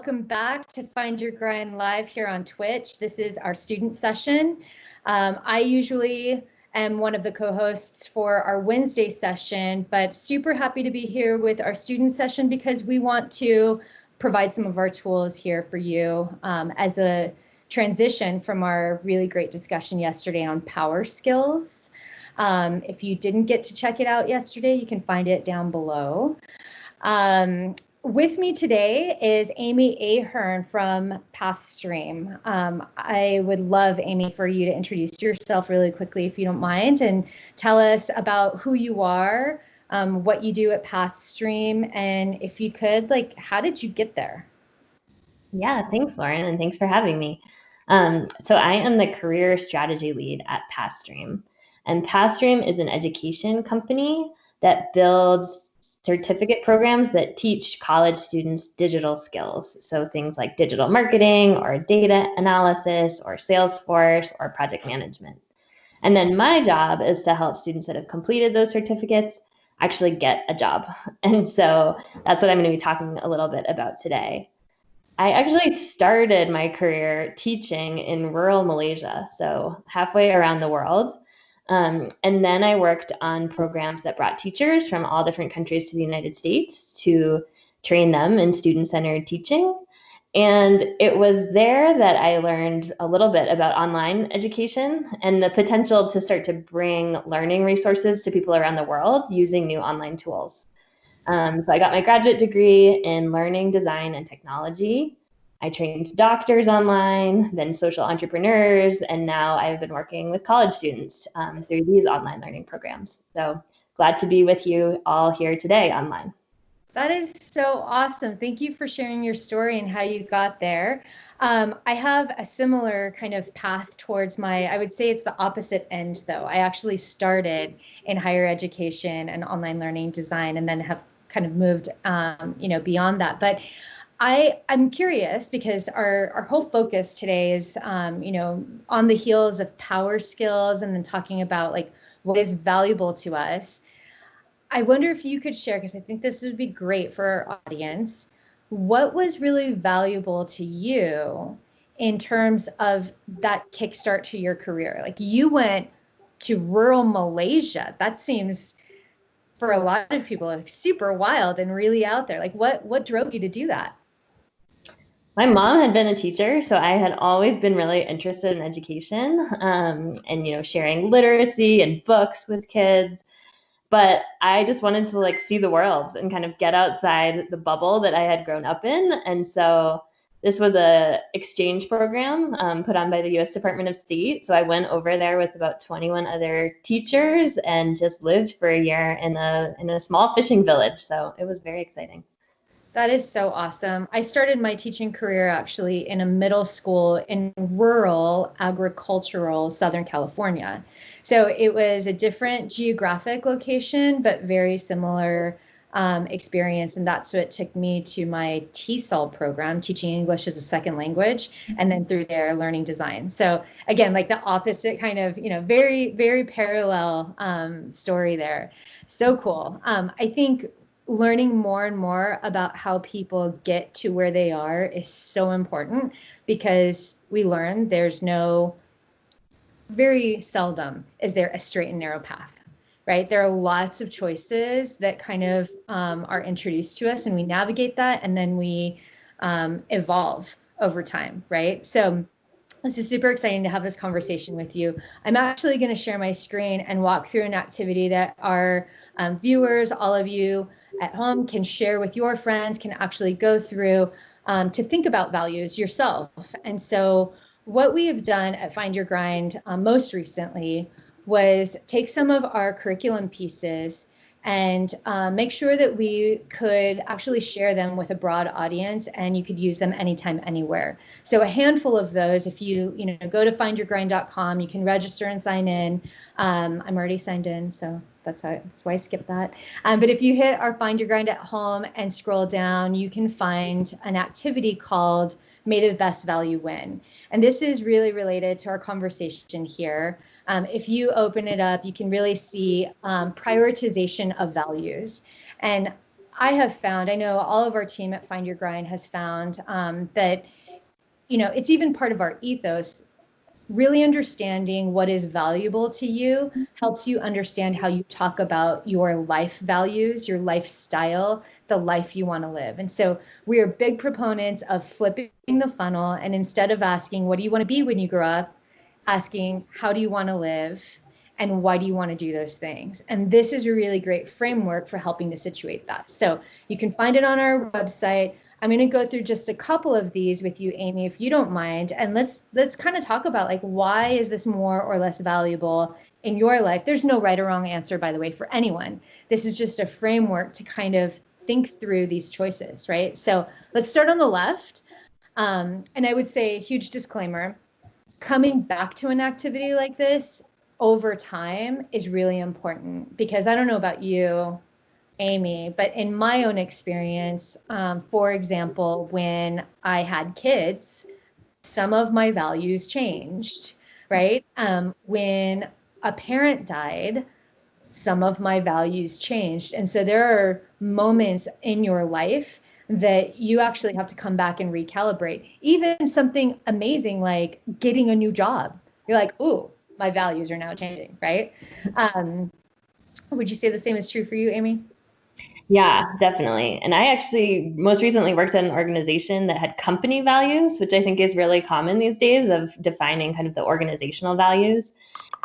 welcome back to Find Your Grind Live here on Twitch. This is our student session. I usually am one of the co-hosts for our Wednesday session, but super happy to be here with our student session because we want to provide some of our tools here for you as a transition from our really great discussion yesterday on power skills. If you didn't get to check it out yesterday, you can find it down below. With me today is Amy Ahearn from Pathstream. I would love, Amy, for you to introduce yourself really quickly, if you don't mind, and tell us about who you are, what you do at Pathstream, and if you could, how did you get there? Yeah, thanks, Lauren, and thanks for having me. So I am the career strategy lead at Pathstream, and Pathstream is an education company that builds certificate programs that teach college students digital skills. So things like digital marketing or data analysis or Salesforce or project management. And then my job is to help students that have completed those certificates actually get a job. And so that's what I'm going to be talking a little bit about today. I actually started my career teaching in rural Malaysia, so halfway around the world. And then I worked on programs that brought teachers from all different countries to the United States to train them in student-centered teaching. And it was there that I learned a little bit about online education and the potential to start to bring learning resources to people around the world using new online tools. So I got my graduate degree in learning design and technology. I trained doctors online, then social entrepreneurs, and now I've been working with college students through these online learning programs. So glad to be with you all here today online. That is so awesome. Thank you for sharing your story and how you got there. I have a similar kind of path towards I would say it's the opposite end though. I actually started in higher education and online learning design and then have kind of moved, beyond that. But I'm curious because our whole focus today is, on the heels of power skills and then talking about what is valuable to us. I wonder if you could share, because I think this would be great for our audience, what was really valuable to you in terms of that kickstart to your career? You went to rural Malaysia. That seems, for a lot of people, super wild and really out there. What drove you to do that? My mom had been a teacher, so I had always been really interested in education and sharing literacy and books with kids. But I just wanted to see the world and kind of get outside the bubble that I had grown up in. And so this was a exchange program put on by the U.S. Department of State. So I went over there with about 21 other teachers and just lived for a year in a small fishing village. So it was very exciting. That is so awesome. I started my teaching career actually in a middle school in rural agricultural Southern California. So it was a different geographic location, but very similar experience. And that's what took me to my TESOL program, teaching English as a second language, and then through there, learning design. So again, the opposite kind of, very, very parallel story there. So cool. I think learning more and more about how people get to where they are is so important because we learn very seldom is there a straight and narrow path, right? There are lots of choices that kind of are introduced to us and we navigate that and then we evolve over time, right? So this is super exciting to have this conversation with you. I'm actually going to share my screen and walk through an activity that our viewers, all of you at home, can share with your friends, can actually go through to think about values yourself. And so what we have done at Find Your Grind most recently was take some of our curriculum pieces and make sure that we could actually share them with a broad audience and you could use them anytime, anywhere. So a handful of those, if you go to findyourgrind.com, you can register and sign in. I'm already signed in, so that's why I skipped that. But if you hit our Find Your Grind at home and scroll down, you can find an activity called May the Best Value Win. And this is really related to our conversation here. If you open it up, you can really see prioritization of values. And I have found, I know all of our team at Find Your Grind has found that, it's even part of our ethos. Really understanding what is valuable to you helps you understand how you talk about your life values, your lifestyle, the life you want to live. And so we are big proponents of flipping the funnel. And instead of asking, what do you want to be when you grow up? Asking, how do you want to live? And why do you want to do those things? And this is a really great framework for helping to situate that. So you can find it on our website. I'm going to go through just a couple of these with you, Amy, if you don't mind. And let's kind of talk about like, why is this more or less valuable in your life? There's no right or wrong answer, by the way, for anyone. This is just a framework to kind of think through these choices, right? So let's start on the left. And I would say, huge disclaimer, coming back to an activity like this over time is really important, because I don't know about you, Amy, but in my own experience, for example, when I had kids, some of my values changed, right? When a parent died, some of my values changed. And so there are moments in your life that you actually have to come back and recalibrate. Even something amazing like getting a new job. You're like, ooh, my values are now changing, right? Would you say the same is true for you, Amy? Yeah, definitely. And I actually most recently worked at an organization that had company values, which I think is really common these days, of defining kind of the organizational values.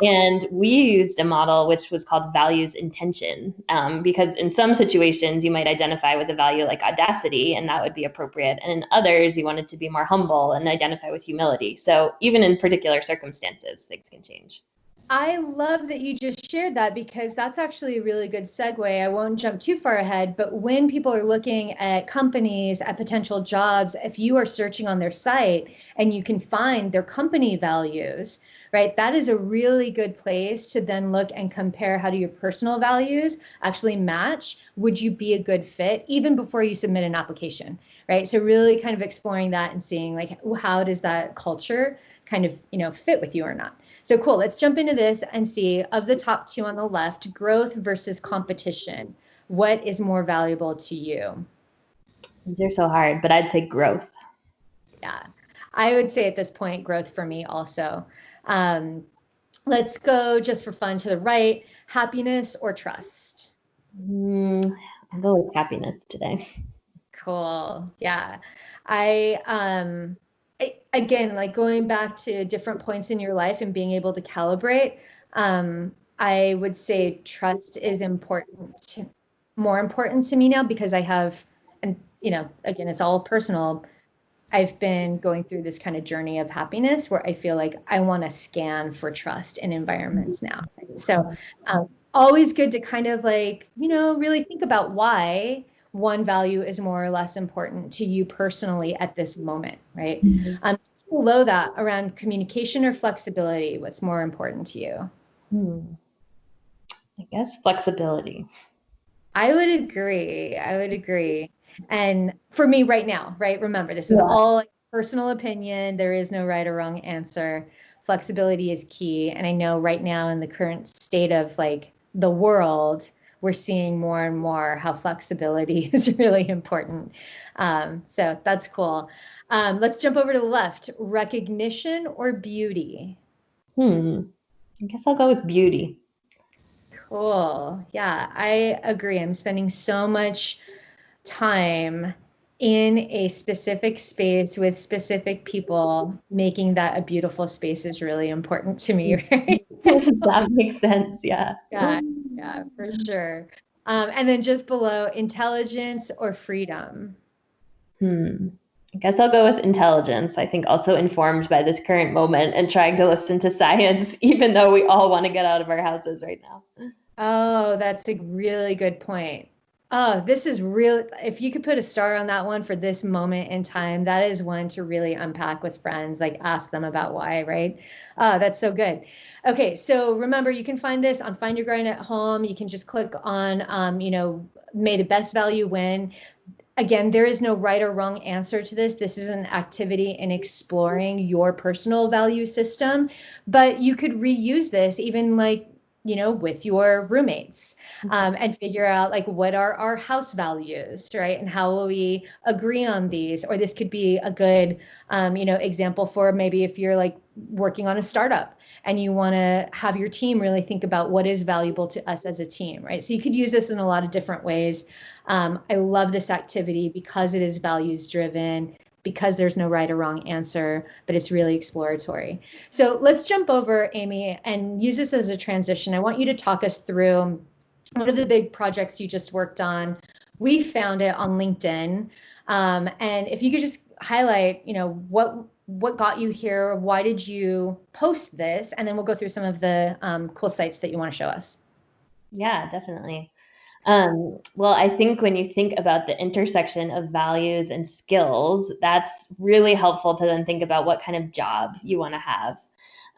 And we used a model which was called values intention, because in some situations you might identify with a value like audacity, and that would be appropriate. And in others, you wanted to be more humble and identify with humility. So even in particular circumstances, things can change. I love that you just shared that, because that's actually a really good segue. I won't jump too far ahead, but when people are looking at companies, at potential jobs, if you are searching on their site and you can find their company values, right, that is a really good place to then look and compare, how do your personal values actually match? Would you be a good fit even before you submit an application, right? So really kind of exploring that and seeing like, how does that culture kind of, fit with you or not? So cool. Let's jump into this and see, of the top two on the left, growth versus competition. What is more valuable to you? These are so hard, but I'd say growth. Yeah, I would say at this point, growth for me also. Um, let's go just for fun to the right, happiness or trust? I'll go with happiness today. Cool. Yeah. I, again, like going back to different points in your life and being able to calibrate, I would say trust is more important to me now, because I have, and again, it's all personal. I've been going through this kind of journey of happiness where I feel like I want to scan for trust in environments now. So, always good to kind of like, really think about why one value is more or less important to you personally at this moment, right? Just below that, around communication or flexibility, what's more important to you? I guess flexibility. I would agree. I would agree. And for me right now, right? Remember, this is Yeah. all like personal opinion. There is no right or wrong answer. Flexibility is key. And I know right now in the current state of like the world, we're seeing more and more how flexibility is really important. So that's cool. Let's jump over to the left. Recognition or beauty? I guess I'll go with beauty. Cool. Yeah, I agree. I'm spending so much time in a specific space with specific people. Making that a beautiful space is really important to me, right? That makes sense. Yeah. Yeah, yeah, for sure. And then just below, intelligence or freedom? I guess I'll go with intelligence. I think also informed by this current moment and trying to listen to science, even though we all want to get out of our houses right now. Oh, that's a really good point. Oh, this is real. If you could put a star on that one for this moment in time, that is one to really unpack with friends, like ask them about why, right? Oh, that's so good. Okay, so remember, you can find this on Find Your Grind at Home. You can just click on, may the best value win. Again, there is no right or wrong answer to this. This is an activity in exploring your personal value system, but you could reuse this even like with your roommates, and figure out like what are our house values, right? And how will we agree on these? Or this could be a good, example for maybe if you're like working on a startup and you want to have your team really think about what is valuable to us as a team, right? So you could use this in a lot of different ways. I love this activity because it is values driven, because there's no right or wrong answer, but it's really exploratory. So let's jump over, Amy, and use this as a transition. I want you to talk us through one of the big projects you just worked on. We found it on LinkedIn. And if you could just highlight, what got you here? Why did you post this? And then we'll go through some of the cool sites that you want to show us. Yeah, definitely. Well, I think when you think about the intersection of values and skills, that's really helpful to then think about what kind of job you want to have,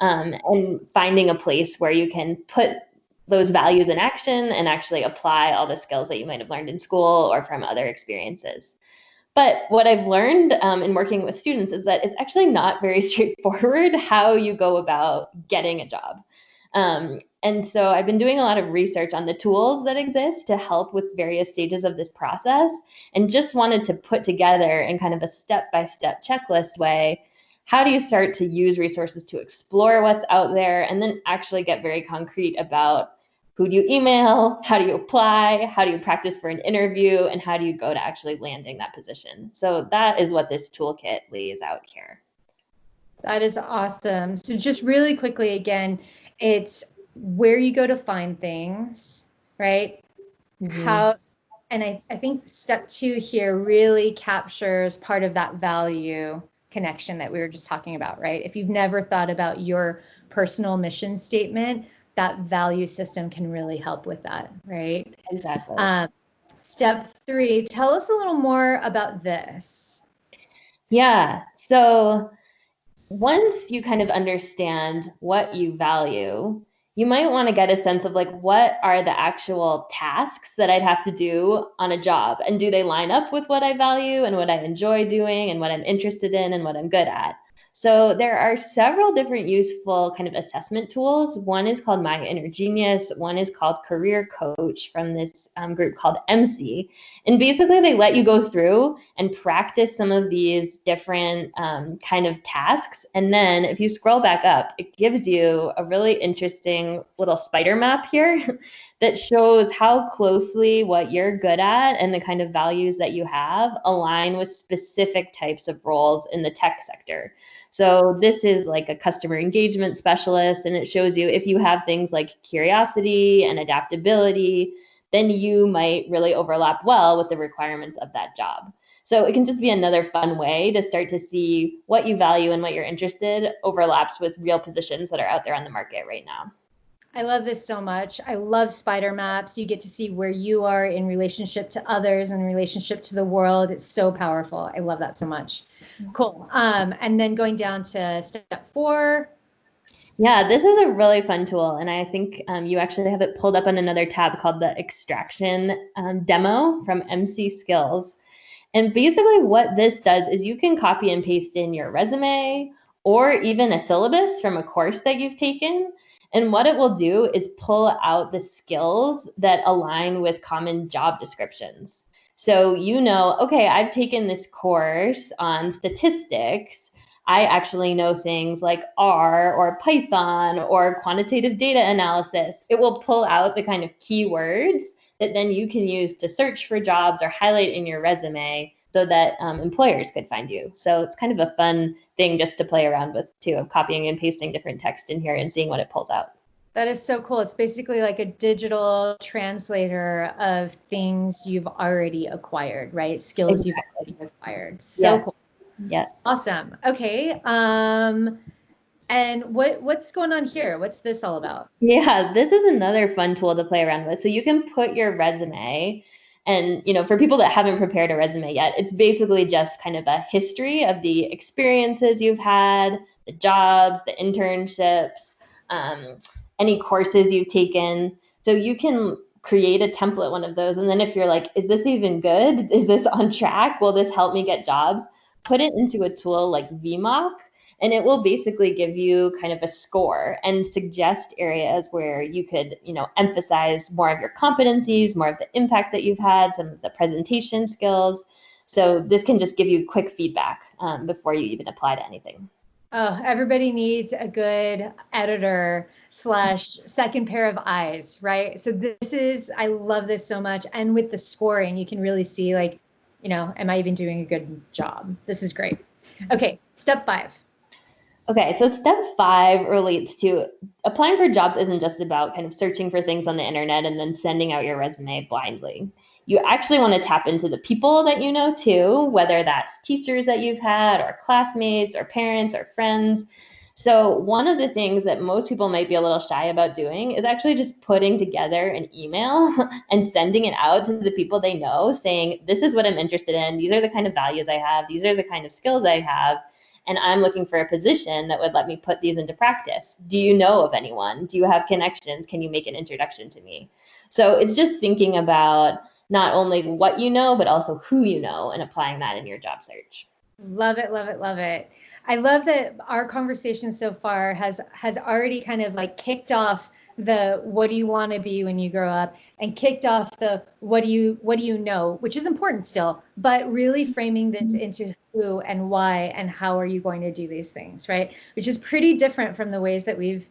and finding a place where you can put those values in action and actually apply all the skills that you might have learned in school or from other experiences. But what I've learned in working with students is that it's actually not very straightforward how you go about getting a job. And so I've been doing a lot of research on the tools that exist to help with various stages of this process, and just wanted to put together in kind of a step-by-step checklist way, how do you start to use resources to explore what's out there and then actually get very concrete about who do you email, how do you apply, how do you practice for an interview, and how do you go to actually landing that position. So that is what this toolkit lays out here. That is awesome. So just really quickly, again, it's where you go to find things, right? How, and I think step 2 here really captures part of that value connection that we were just talking about, right? If you've never thought about your personal mission statement, that value system can really help with that, right? Exactly. Step 3, tell us a little more about this. Yeah. So once you kind of understand what you value, you might want to get a sense of like, what are the actual tasks that I'd have to do on a job? And do they line up with what I value and what I enjoy doing and what I'm interested in and what I'm good at? So there are several different useful kind of assessment tools. One is called My Inner Genius. One is called Career Coach from this group called MC. And basically they let you go through and practice some of these different kind of tasks. And then if you scroll back up, it gives you a really interesting little spider map here that shows how closely what you're good at and the kind of values that you have align with specific types of roles in the tech sector. So this is like a customer engagement specialist, and it shows you if you have things like curiosity and adaptability, then you might really overlap well with the requirements of that job. So it can just be another fun way to start to see what you value and what you're interested overlaps with real positions that are out there on the market right now. I love this so much. I love spider maps. You get to see where you are in relationship to others and relationship to the world. It's so powerful. I love that so much. Cool. And then going down to step 4. Yeah, this is a really fun tool. And I think you actually have it pulled up on another tab called the extraction demo from MC Skills. And basically what this does is you can copy and paste in your resume or even a syllabus from a course that you've taken. And what it will do is pull out the skills that align with common job descriptions. So okay, I've taken this course on statistics. I actually know things like R or Python or quantitative data analysis. It will pull out the kind of keywords that then you can use to search for jobs or highlight in your resume so that employers could find you. So it's kind of a fun thing just to play around with too, of copying and pasting different text in here and seeing what it pulls out. That is so cool. It's basically like a digital translator of things you've already acquired, right? Skills you've already acquired. So cool. Yeah. Awesome. Okay. And what's going on here? What's this all about? Yeah, this is another fun tool to play around with. So you can put your resume, and for people that haven't prepared a resume yet, it's basically just kind of a history of the experiences you've had, the jobs, the internships, any courses you've taken. So you can create a template, one of those, and then if you're like, is this even good? Is this on track? Will this help me get jobs? Put it into a tool like VMock, And it will basically give you kind of a score and suggest areas where you could, emphasize more of your competencies, more of the impact that you've had, some of the presentation skills. So this can just give you quick feedback before you even apply to anything. Oh, everybody needs a good editor / second pair of eyes, right? So I love this so much. And with the scoring, you can really see like, am I even doing a good job? This is great. Okay, step 5. Okay, so step 5 relates to applying for jobs isn't just about kind of searching for things on the internet and then sending out your resume blindly. You actually want to tap into the people that you know too, whether that's teachers that you've had or classmates or parents or friends. So one of the things that most people might be a little shy about doing is actually just putting together an email and sending it out to the people they know saying, this is what I'm interested in. These are the kind of values I have. These are the kind of skills I have. And I'm looking for a position that would let me put these into practice. Do you know of anyone? Do you have connections? Can you make an introduction to me? So it's just thinking about not only what you know, but also who you know and applying that in your job search. Love it, love it, love it. I love that our conversation so far has already kind of like kicked off the what do you want to be when you grow up, and kicked off the what do you know, which is important still, but really framing this into who and why and how are you going to do these things, right? Which is pretty different from the ways that we've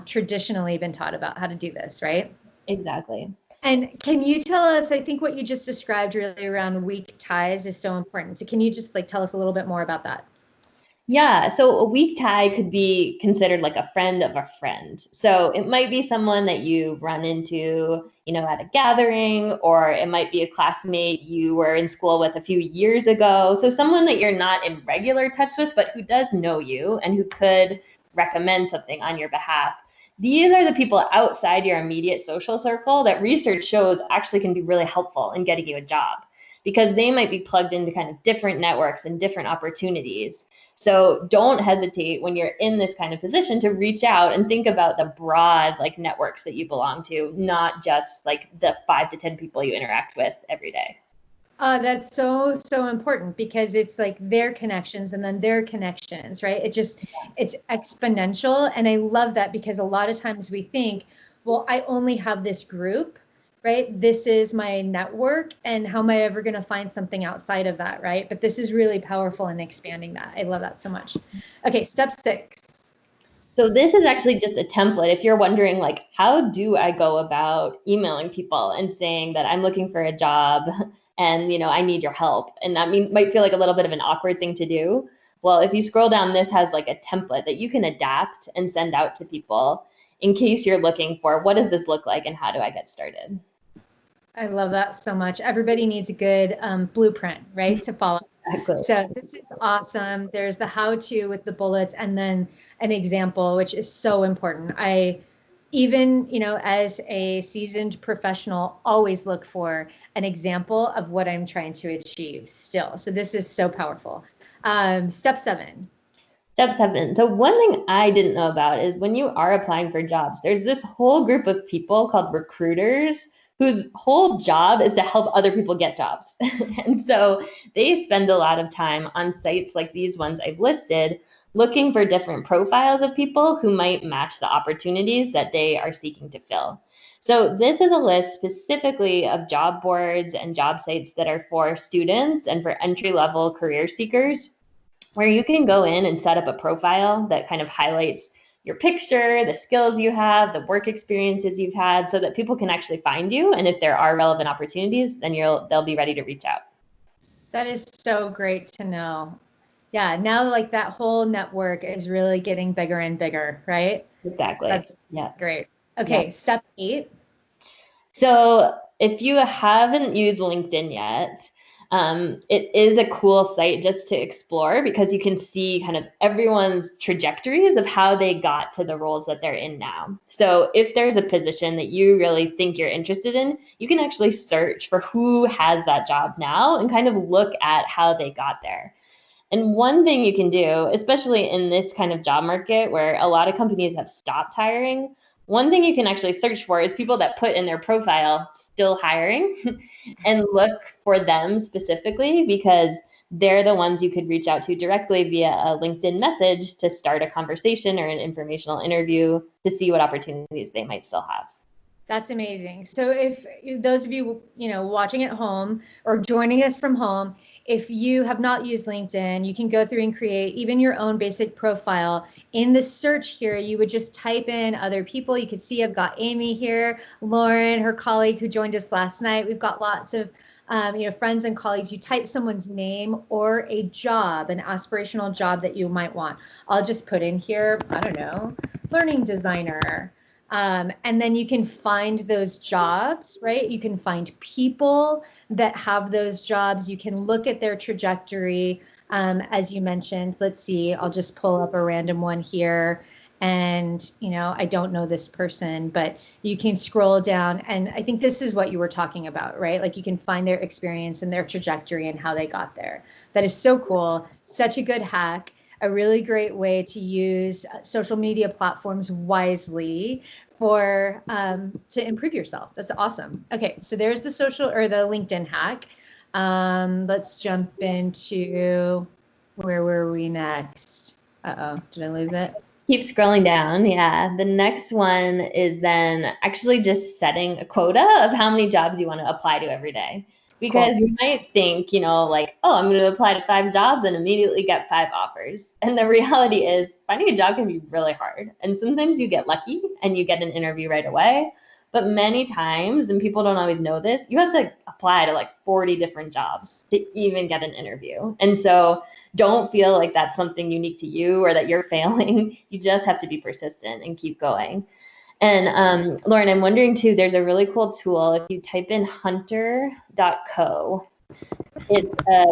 traditionally been taught about how to do this, right? Exactly. And can you tell us, I think what you just described really around weak ties is so important. So can you just like tell us a little bit more about that? Yeah, so a weak tie could be considered like a friend of a friend. So it might be someone that you run into, at a gathering, or it might be a classmate you were in school with a few years ago. So someone that you're not in regular touch with, but who does know you and who could recommend something on your behalf. These are the people outside your immediate social circle that research shows actually can be really helpful in getting you a job because they might be plugged into kind of different networks and different opportunities. So don't hesitate when you're in this kind of position to reach out and think about the broad like networks that you belong to, not just like the 5 to 10 people you interact with every day. That's so, so important because it's like their connections and then their connections, right? It's exponential. And I love that because a lot of times we think, well, I only have this group, right? This is my network. And how am I ever going to find something outside of that, right? But this is really powerful in expanding that. I love that so much. Okay, step 6. So this is actually just a template. If you're wondering, like, how do I go about emailing people and saying that I'm looking for a job and, I need your help. And that might feel like a little bit of an awkward thing to do. Well, if you scroll down, this has like a template that you can adapt and send out to people in case you're looking for what does this look like and how do I get started? I love that so much. Everybody needs a good blueprint, right, to follow. Exactly. So this is awesome. There's the how-to with the bullets and then an example, which is so important. I even, as a seasoned professional, always look for an example of what I'm trying to achieve still. So this is so powerful. Step 7. Step 7. So one thing I didn't know about is when you are applying for jobs, there's this whole group of people called recruiters whose whole job is to help other people get jobs. And so they spend a lot of time on sites like these ones I've listed, looking for different profiles of people who might match the opportunities that they are seeking to fill. So this is a list specifically of job boards and job sites that are for students and for entry-level career seekers, where you can go in and set up a profile that kind of highlights your picture, the skills you have, the work experiences you've had, so that people can actually find you. And if there are relevant opportunities, then they'll be ready to reach out. That is so great to know. Yeah, now like that whole network is really getting bigger and bigger, right? Exactly. That's great. Okay, step 8. So if you haven't used LinkedIn yet, it is a cool site just to explore because you can see kind of everyone's trajectories of how they got to the roles that they're in now. So if there's a position that you really think you're interested in, you can actually search for who has that job now and kind of look at how they got there. And one thing you can do, especially in this kind of job market where a lot of companies have stopped hiring, one thing you can actually search for is people that put in their profile still hiring and look for them specifically, because they're the ones you could reach out to directly via a LinkedIn message to start a conversation or an informational interview to see what opportunities they might still have. That's amazing. So if those of you, watching at home or joining us from home, if you have not used LinkedIn, you can go through and create even your own basic profile. In the search here, you would just type in other people. You can see I've got Amy here, Lauren, her colleague who joined us last night. We've got lots of friends and colleagues. You type someone's name or a job, an aspirational job that you might want. I'll just put in here, I don't know, learning designer. And then you can find those jobs, right? You can find people that have those jobs. You can look at their trajectory. As you mentioned, let's see, I'll just pull up a random one here. And, I don't know this person, but you can scroll down. And I think this is what you were talking about, right? Like you can find their experience and their trajectory and how they got there. That is so cool. Such a good hack. A really great way to use social media platforms wisely for to improve yourself. That's awesome. Okay, so there's the social or the LinkedIn hack. Let's jump into where were we next? Uh-oh, did I lose it? Keep scrolling down. Yeah. The next one is then actually just setting a quota of how many jobs you want to apply to every day. Because you might think, like, oh, I'm going to apply to 5 jobs and immediately get 5 offers. And the reality is finding a job can be really hard. And sometimes you get lucky and you get an interview right away. But many times, and people don't always know this, you have to apply to like 40 different jobs to even get an interview. And so don't feel like that's something unique to you or that you're failing. You just have to be persistent and keep going. And Lauren, I'm wondering too, there's a really cool tool. If you type in hunter.co, it's a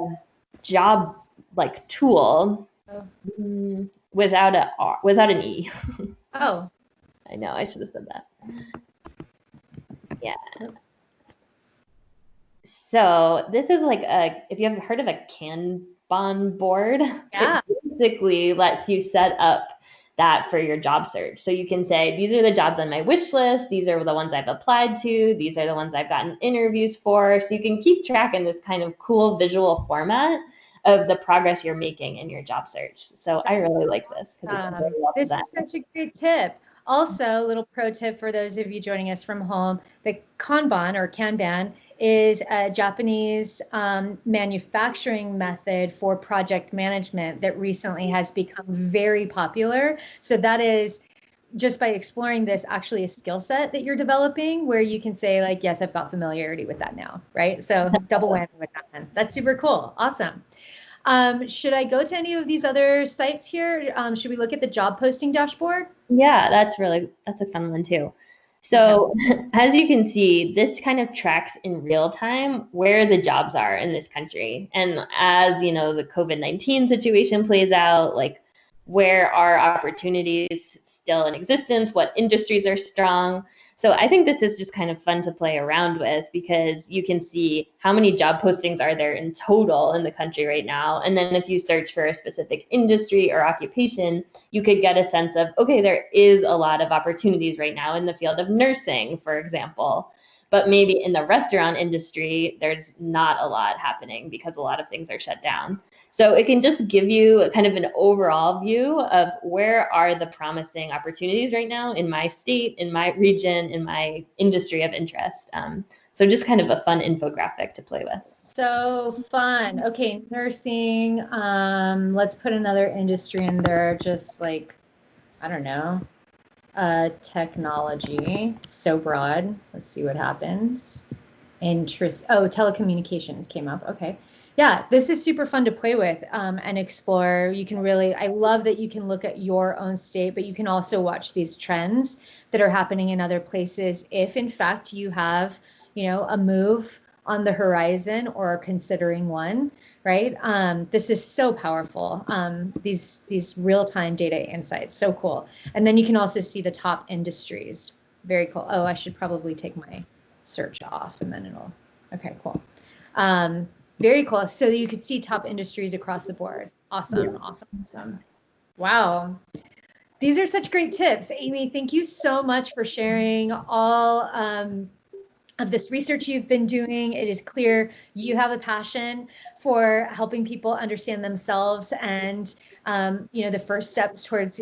job like tool without an E. Oh. I know, I should have said that. Yeah. So this is like if you have heard of a Kanban board, Yeah. It basically lets you set up that for your job search. So you can say, these are the jobs on my wish list. These are the ones I've applied to. These are the ones I've gotten interviews for. So you can keep track in this kind of cool visual format of the progress you're making in your job search. So I really like this because it's very well designed. This is such a great tip. Also, a little pro tip for those of you joining us from home, the Kanban or Kanban is a Japanese manufacturing method for project management that recently has become very popular. So that is just by exploring this actually a skill set that you're developing where you can say like, yes, I've got familiarity with that now, right? So double whammy with that one. That's super cool. Awesome. Should I go to any of these other sites here? Should we look at the job posting dashboard? Yeah, that's a fun one too. So as you can see, this kind of tracks in real time where the jobs are in this country. And as the COVID-19 situation plays out, like where are opportunities still in existence, what industries are strong. So I think this is just kind of fun to play around with because you can see how many job postings are there in total in the country right now. And then if you search for a specific industry or occupation, you could get a sense of, okay, there is a lot of opportunities right now in the field of nursing, for example. But maybe in the restaurant industry, there's not a lot happening because a lot of things are shut down. So it can just give you kind of an overall view of where are the promising opportunities right now in my state, in my region, in my industry of interest. So just kind of a fun infographic to play with. So fun. Okay, nursing. Let's put another industry in there, just like, I don't know, technology. So broad. Let's see what happens. Telecommunications came up. Okay. Yeah, this is super fun to play with and explore. You can really, I love that you can look at your own state, but you can also watch these trends that are happening in other places. If in fact you have, a move on the horizon or are considering one, right? This is so powerful. These real-time data insights, so cool. And then you can also see the top industries. Very cool. Oh, I should probably take my search off and then it'll, okay, cool. Very cool. So you could see top industries across the board. Awesome, awesome, awesome. Wow. These are such great tips. Amy, thank you so much for sharing all of this research you've been doing. It is clear you have a passion for helping people understand themselves and, the first steps towards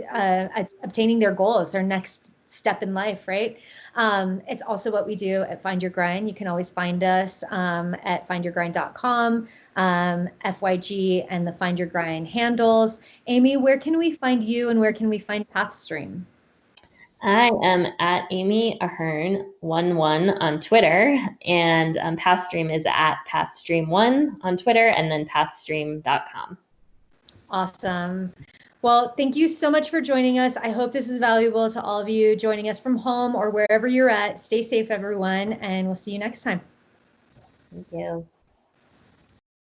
obtaining their goals, their next step in life, right? It's also what we do at Find Your Grind. You can always find us at findyourgrind.com, FYG and the Find Your Grind handles. Amy, where can we find you and where can we find Pathstream? I am at Amy Ahearn 11 on Twitter, and Pathstream is at Pathstream1 on Twitter, and then pathstream.com. Awesome. Well, thank you so much for joining us. I hope this is valuable to all of you joining us from home or wherever you're at. Stay safe, everyone, and we'll see you next time. Thank you.